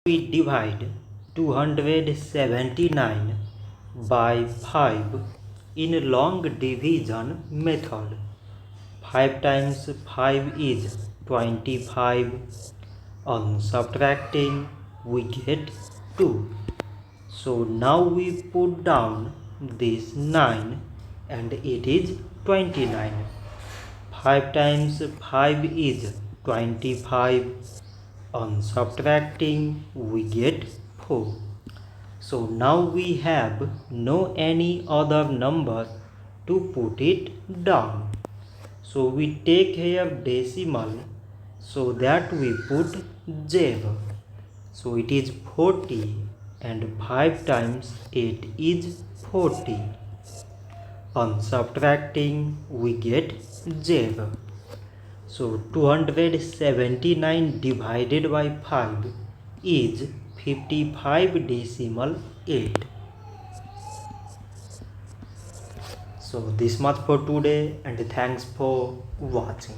We divide 279 by 5 in long division method. 5 times 5 is 25. On subtracting we get 2. So now we put down this 9 and it is 29. 5 times 5 is 25. On subtracting we get 4. So now we have no any other number to put it down. So we take here decimal so that we put 0. So it is 40 and 5 times 8 is 40. On subtracting we get 0. So 279 divided by 5 is 55.8. So this much for today and thanks for watching.